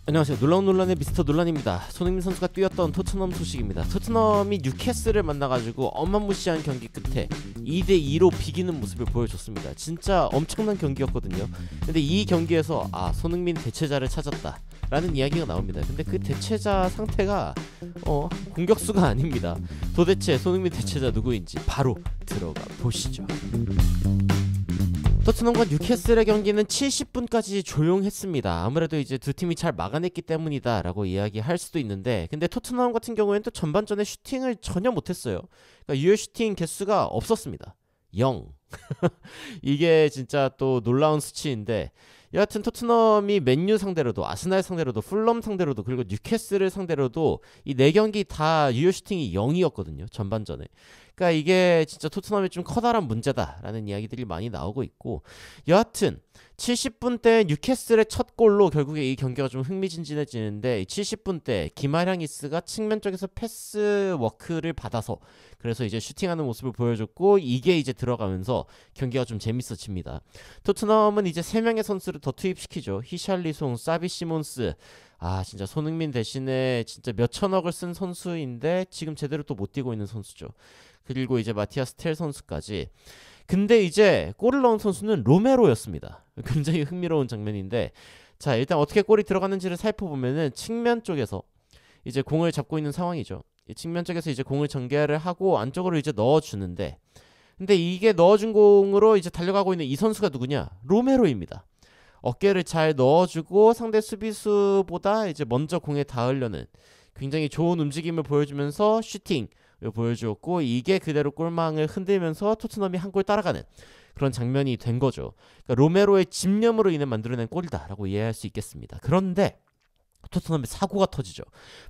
안녕하세요. 놀라운 논란의 미스터 논란입니다. 손흥민 선수가 뛰었던 토트넘 소식입니다. 토트넘이 뉴캐슬을 만나가지고 어마무시한 경기 끝에 2대2로 비기는 모습을 보여줬습니다. 진짜 엄청난 경기였거든요. 근데 이 경기에서 손흥민 대체자를 찾았다 라는 이야기가 나옵니다. 근데 그 대체자 상태가 공격수가 아닙니다. 도대체 손흥민 대체자 누구인지 바로 들어가 보시죠. 토트넘과 뉴캐슬의 경기는 70분까지 조용했습니다. 아무래도 이제 두 팀이 잘 막아냈기 때문이다 라고 이야기할 수도 있는데, 근데 토트넘 같은 경우에는 또 전반전에 슈팅을 전혀 못했어요. 그러니까 유효 슈팅 개수가 없었습니다. 0. 이게 진짜 또 놀라운 수치인데, 여하튼 토트넘이 맨유 상대로도, 아스날 상대로도, 풀럼 상대로도, 그리고 뉴캐슬을 상대로도 이 4경기 다 유효 슈팅이 0이었거든요. 전반전에. 그러니까 이게 진짜 토트넘이 좀 커다란 문제다라는 이야기들이 많이 나오고 있고, 여하튼 70분 때 뉴캐슬의 첫 골로 결국에 이 경기가 좀 흥미진진해지는데, 70분 때 김아량이스가 측면 쪽에서 패스 워크를 받아서 그래서 이제 슈팅하는 모습을 보여줬고, 이게 이제 들어가면서 경기가 좀 재밌어집니다. 토트넘은 이제 3명의 선수를 더 투입시키죠. 히샬리송, 사비 시몬스. 진짜 손흥민 대신에 진짜 몇천억을 쓴 선수인데 지금 제대로 또 못 뛰고 있는 선수죠. 그리고 이제 마티아스 텔 선수까지. 근데 이제 골을 넣은 선수는 로메로였습니다. 굉장히 흥미로운 장면인데, 자, 일단 어떻게 골이 들어갔는지를 살펴보면은 측면 쪽에서 이제 공을 잡고 있는 상황이죠. 이 측면 쪽에서 이제 공을 전개를 하고 안쪽으로 이제 넣어주는데, 근데 이게 넣어준 공으로 이제 달려가고 있는 이 선수가 누구냐? 로메로입니다. 어깨를 잘 넣어주고 상대 수비수보다 이제 먼저 공에 닿으려는 굉장히 좋은 움직임을 보여주면서 슈팅 보여주었고, 이게 그대로 골망을 흔들면서 토트넘이 한 골 따라가는 그런 장면이 된 거죠. 그러니까 로메로의 집념으로 인해 만들어낸 골이다라고 이해할 수 있겠습니다. 그런데 토트넘의 사고가 터지죠.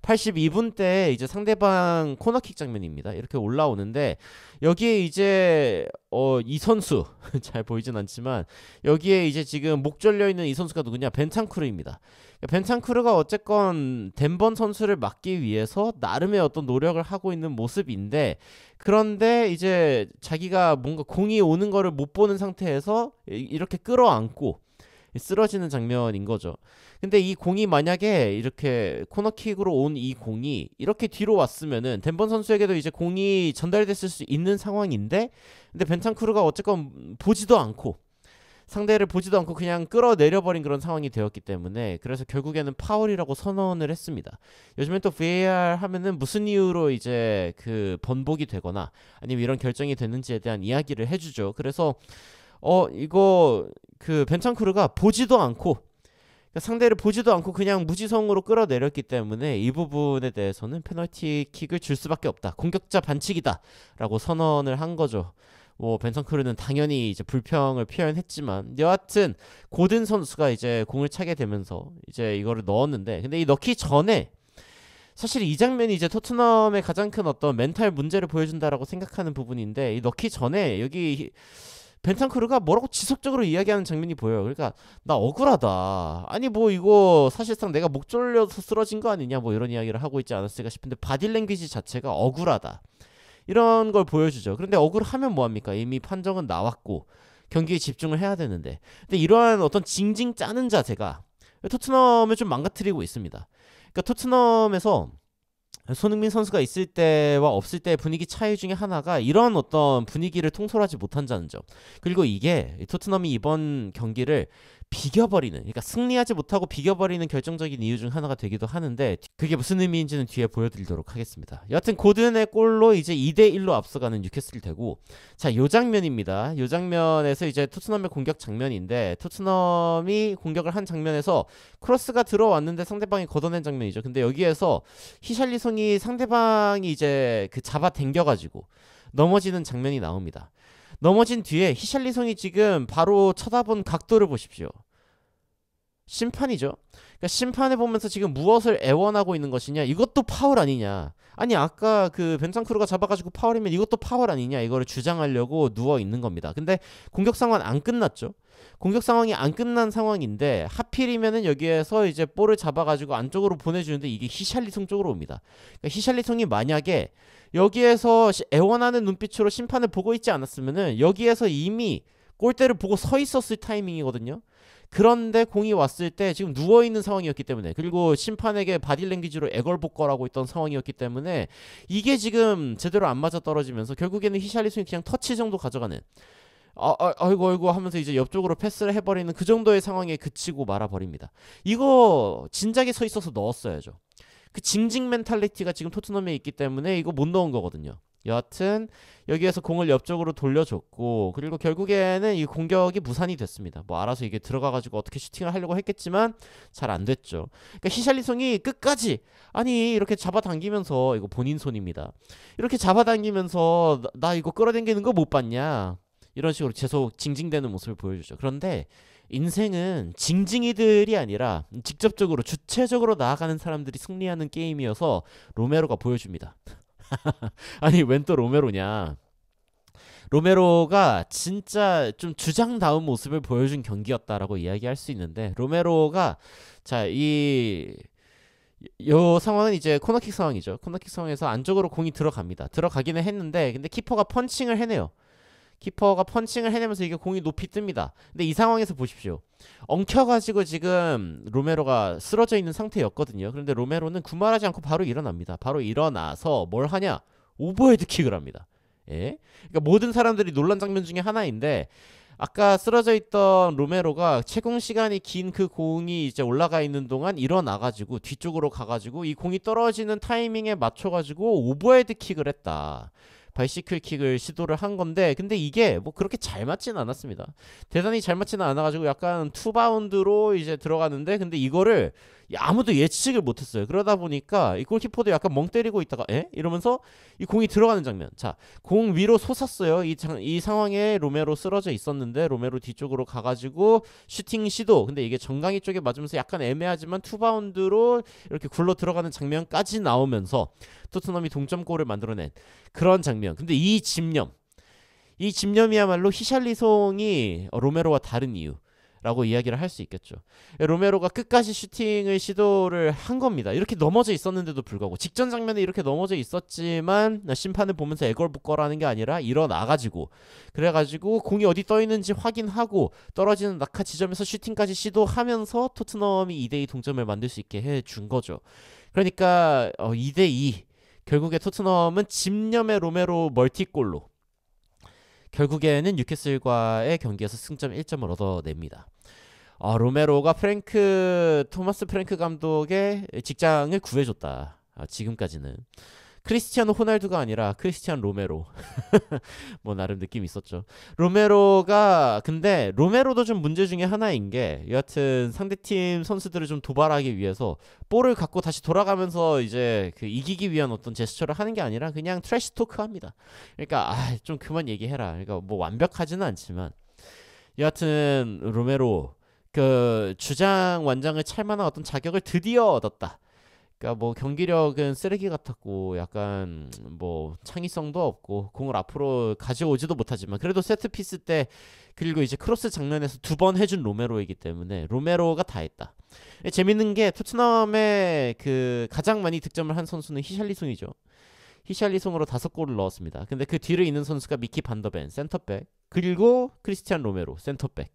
82분 때 이제 상대방 코너킥 장면입니다. 이렇게 올라오는데, 여기에 이제 이 선수 잘 보이진 않지만 여기에 이제 지금 목 절려 있는 이 선수가 누구냐? 벤탄쿠르입니다. 벤탄쿠르가 어쨌건 덴번 선수를 막기 위해서 나름의 어떤 노력을 하고 있는 모습인데, 그런데 이제 자기가 뭔가 공이 오는 거를 못 보는 상태에서 이렇게 끌어안고 쓰러지는 장면인 거죠. 근데 이 공이 만약에 이렇게 코너킥으로 온 이 공이 이렇게 뒤로 왔으면은 덴번 선수에게도 이제 공이 전달됐을 수 있는 상황인데, 근데 벤탄쿠르가 어쨌건 보지도 않고 상대를 보지도 않고 그냥 끌어내려버린 그런 상황이 되었기 때문에, 그래서 결국에는 파울이라고 선언을 했습니다. 요즘엔 또 VAR 하면은 무슨 이유로 이제 그 번복이 되거나 아니면 이런 결정이 됐는지에 대한 이야기를 해주죠. 그래서 이거 그 벤탄쿠르가 보지도 않고, 그러니까 상대를 보지도 않고 그냥 무지성으로 끌어내렸기 때문에 이 부분에 대해서는 페널티킥을 줄 수밖에 없다. 공격자 반칙이다 라고 선언을 한 거죠. 벤탄쿠르는 당연히 이제 불평을 표현했지만, 여하튼 고든 선수가 이제 공을 차게 되면서 이제 이거를 넣었는데, 근데 이 넣기 전에 사실 이 장면이 이제 토트넘의 가장 큰 어떤 멘탈 문제를 보여준다라고 생각하는 부분인데, 이 넣기 전에 여기 벤탄쿠르가 뭐라고 지속적으로 이야기하는 장면이 보여요. 그러니까 나 억울하다. 아니 뭐 이거 사실상 내가 목 졸려서 쓰러진 거 아니냐, 뭐 이런 이야기를 하고 있지 않았을까 싶은데, 바디랭귀지 자체가 억울하다 이런 걸 보여주죠. 그런데 억울하면 뭐합니까? 이미 판정은 나왔고 경기에 집중을 해야 되는데, 근데 이러한 어떤 징징 짜는 자세가 토트넘을 좀 망가뜨리고 있습니다. 그러니까 토트넘에서 손흥민 선수가 있을 때와 없을 때의 분위기 차이 중에 하나가 이런 어떤 분위기를 통솔하지 못한다는 점. 그리고 이게 토트넘이 이번 경기를 비겨버리는, 그러니까 승리하지 못하고 비겨버리는 결정적인 이유 중 하나가 되기도 하는데, 그게 무슨 의미인지는 뒤에 보여드리도록 하겠습니다. 여하튼 고든의 골로 이제 2대1로 앞서가는 뉴캐슬이 되고, 자, 요 장면입니다. 요 장면에서 이제 토트넘의 공격 장면인데, 토트넘이 공격을 한 장면에서 크로스가 들어왔는데 상대방이 걷어낸 장면이죠. 근데 여기에서 히샬리송이 상대방이 이제 그 잡아 당겨가지고 넘어지는 장면이 나옵니다. 넘어진 뒤에 히샬리송이 지금 바로 쳐다본 각도를 보십시오. 심판이죠. 그러니까 심판을 보면서 지금 무엇을 애원하고 있는 것이냐, 이것도 파울 아니냐, 아니 아까 그 벤탄쿠르가 잡아가지고 파울이면 이것도 파울 아니냐, 이거를 주장하려고 누워 있는 겁니다. 근데 공격 상황 안 끝났죠. 공격 상황이 안 끝난 상황인데 하필이면은 여기에서 이제 볼을 잡아가지고 안쪽으로 보내주는데 이게 히샬리송 쪽으로 옵니다. 그러니까 히샬리송이 만약에 여기에서 애원하는 눈빛으로 심판을 보고 있지 않았으면은 여기에서 이미 골대를 보고 서 있었을 타이밍이거든요. 그런데 공이 왔을 때 지금 누워있는 상황이었기 때문에, 그리고 심판에게 바디랭귀지로 애걸복걸하고 있던 상황이었기 때문에 이게 지금 제대로 안 맞아 떨어지면서 결국에는 히샬리송이 그냥 터치 정도 가져가는, 아이고 아이고 하면서 이제 옆쪽으로 패스를 해버리는 그 정도의 상황에 그치고 말아버립니다. 이거 진작에 서 있어서 넣었어야죠. 그 징징 멘탈리티가 지금 토트넘에 있기 때문에 이거 못 넣은 거거든요. 여하튼 여기에서 공을 옆쪽으로 돌려줬고, 그리고 결국에는 이 공격이 무산이 됐습니다. 뭐 알아서 이게 들어가가지고 어떻게 슈팅을 하려고 했겠지만 잘 안 됐죠. 그러니까 히샬리송이 끝까지, 아니 이렇게 잡아당기면서, 이거 본인 손입니다, 이렇게 잡아당기면서 나 이거 끌어당기는 거 못 봤냐, 이런 식으로 계속 징징대는 모습을 보여주죠. 그런데 인생은 징징이들이 아니라 직접적으로 주체적으로 나아가는 사람들이 승리하는 게임이어서 로메로가 보여줍니다. 아니 웬 또 로메로냐. 로메로가 진짜 좀 주장다운 모습을 보여준 경기였다라고 이야기할 수 있는데, 로메로가 요 상황은 이제 코너킥 상황이죠. 코너킥 상황에서 안쪽으로 공이 들어갑니다. 들어가기는 했는데 근데 키퍼가 펀칭을 해내요. 키퍼가 펀칭을 해내면서 이게 공이 높이 뜹니다. 근데 이 상황에서 보십시오. 엉켜가지고 지금 로메로가 쓰러져 있는 상태였거든요. 그런데 로메로는 군말하지 않고 바로 일어납니다. 바로 일어나서 뭘 하냐? 오버헤드 킥을 합니다. 예? 그러니까 모든 사람들이 놀란 장면 중에 하나인데, 아까 쓰러져 있던 로메로가 채공 시간이 긴 그 공이 이제 올라가 있는 동안 일어나가지고 뒤쪽으로 가가지고 이 공이 떨어지는 타이밍에 맞춰가지고 오버헤드 킥을 했다. 바이시클 킥을 시도를 한 건데, 근데 이게 뭐 그렇게 잘 맞지는 않았습니다. 대단히 잘 맞지는 않아가지고 약간 투바운드로 이제 들어가는데, 근데 이거를 아무도 예측을 못했어요. 그러다 보니까 이 골키퍼도 약간 멍 때리고 있다가 이러면서 이 공이 들어가는 장면. 자, 공 위로 솟았어요. 이 상황에 로메로 쓰러져 있었는데 로메로 뒤쪽으로 가가지고 슈팅 시도. 근데 이게 정강이 쪽에 맞으면서 약간 애매하지만 투바운드로 이렇게 굴러 들어가는 장면까지 나오면서 토트넘이 동점골을 만들어낸 그런 장면. 근데 이 집념이야말로 히샬리송이 로메로와 다른 이유라고 이야기를 할 수 있겠죠. 로메로가 끝까지 슈팅을 시도를 한 겁니다. 이렇게 넘어져 있었는데도 불구하고, 직전 장면에 이렇게 넘어져 있었지만 심판을 보면서 애걸복걸하는 게 아니라 일어나가지고, 그래가지고 공이 어디 떠 있는지 확인하고 떨어지는 낙하 지점에서 슈팅까지 시도하면서 토트넘이 2대2 동점을 만들 수 있게 해준 거죠. 그러니까 2대2, 결국에 토트넘은 집념의 로메로 멀티골로 결국에는 뉴캐슬과의 경기에서 승점 1점을 얻어냅니다. 로메로가 토마스 프랭크 감독의 직장을 구해줬다. 지금까지는 크리스티아노 호날두가 아니라 크리스티안 로메로. 뭐 나름 느낌이 있었죠. 근데 로메로도 좀 문제 중에 하나인 게, 여하튼 상대팀 선수들을 좀 도발하기 위해서 볼을 갖고 다시 돌아가면서 이제 그 이기기 위한 어떤 제스처를 하는 게 아니라 그냥 트래시 토크 합니다. 그러니까 좀 그만 얘기해라. 그러니까 뭐 완벽하지는 않지만, 여하튼 로메로 그 주장 완장을 찰 만한 어떤 자격을 드디어 얻었다. 그러니까 뭐 경기력은 쓰레기 같았고, 약간 뭐 창의성도 없고, 공을 앞으로 가져오지도 못하지만 그래도 세트피스 때, 그리고 이제 크로스 장면에서 2번 해준 로메로이기 때문에 로메로가 다 했다. 재밌는 게 토트넘의 그 가장 많이 득점을 한 선수는 히샬리송이죠. 히샬리송으로 5골을 넣었습니다. 근데 그 뒤를 잇는 선수가 미키 반더벤 센터백, 그리고 크리스티안 로메로 센터백.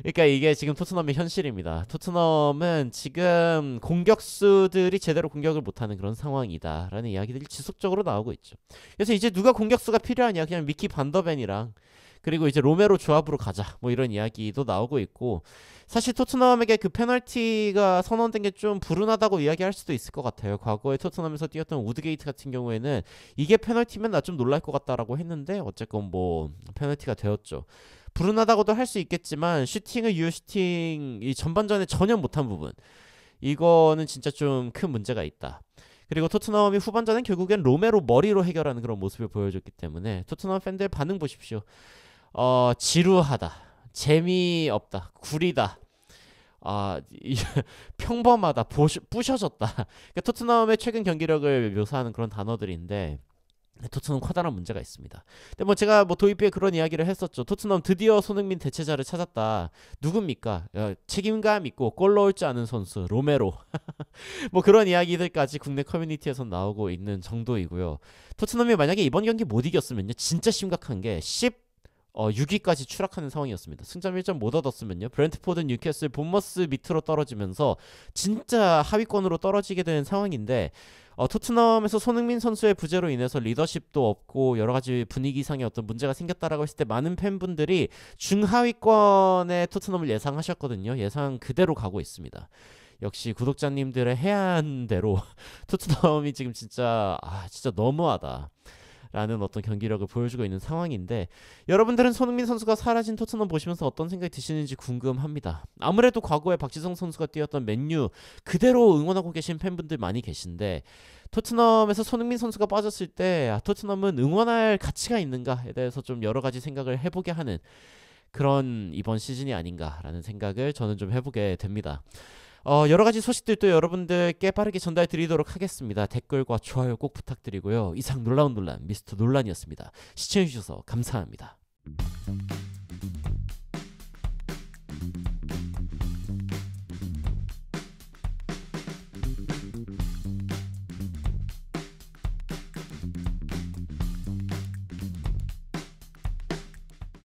그러니까 이게 지금 토트넘의 현실입니다. 토트넘은 지금 공격수들이 제대로 공격을 못하는 그런 상황이다라는 이야기들이 지속적으로 나오고 있죠. 그래서 이제 누가 공격수가 필요하냐, 그냥 미키 반더벤이랑 그리고 이제 로메로 조합으로 가자, 뭐 이런 이야기도 나오고 있고, 사실 토트넘에게 그 페널티가 선언된 게 좀 불운하다고 이야기할 수도 있을 것 같아요. 과거에 토트넘에서 뛰었던 우드게이트 같은 경우에는 이게 페널티면 나 좀 놀랄 것 같다라고 했는데, 어쨌건 뭐 페널티가 되었죠. 불운하다고도 할 수 있겠지만, 유효 슈팅이 전반전에 전혀 못한 부분, 이거는 진짜 좀 큰 문제가 있다. 그리고 토트넘이 후반전엔 결국엔 로메로 머리로 해결하는 그런 모습을 보여줬기 때문에 토트넘 팬들 반응 보십시오. 지루하다, 재미없다, 구리다, 평범하다, 부셔졌다. 그러니까 토트넘의 최근 경기력을 묘사하는 그런 단어들인데, 토트넘 커다란 문제가 있습니다. 근데 뭐 제가 뭐 도입부에 그런 이야기를 했었죠. 토트넘 드디어 손흥민 대체자를 찾았다. 누굽니까? 책임감 있고 골 넣을 줄 아는 선수 로메로. 뭐 그런 이야기들까지 국내 커뮤니티에서 나오고 있는 정도이고요. 토트넘이 만약에 이번 경기 못 이겼으면요, 진짜 심각한 게 6위까지 추락하는 상황이었습니다. 승점 1점 못 얻었으면요. 브렌트포드, 뉴캐슬, 본머스 밑으로 떨어지면서 진짜 하위권으로 떨어지게 되는 상황인데 토트넘에서 손흥민 선수의 부재로 인해서 리더십도 없고 여러 가지 분위기상의 어떤 문제가 생겼다라고 했을 때 많은 팬분들이 중하위권의 토트넘을 예상하셨거든요. 예상 그대로 가고 있습니다. 역시 구독자님들의 해안대로 토트넘이 지금 진짜 진짜 너무하다 라는 어떤 경기력을 보여주고 있는 상황인데, 여러분들은 손흥민 선수가 사라진 토트넘 보시면서 어떤 생각이 드시는지 궁금합니다. 아무래도 과거에 박지성 선수가 뛰었던 맨유 그대로 응원하고 계신 팬분들 많이 계신데, 토트넘에서 손흥민 선수가 빠졌을 때 토트넘은 응원할 가치가 있는가에 대해서 좀 여러 가지 생각을 해보게 하는 그런 이번 시즌이 아닌가라는 생각을 저는 좀 해보게 됩니다. 여러 가지 소식들도 여러분들께 빠르게 전달 드리도록 하겠습니다. 댓글과 좋아요 꼭 부탁드리고요. 이상 놀라운 논란 미스터 논란이었습니다. 시청해주셔서 감사합니다.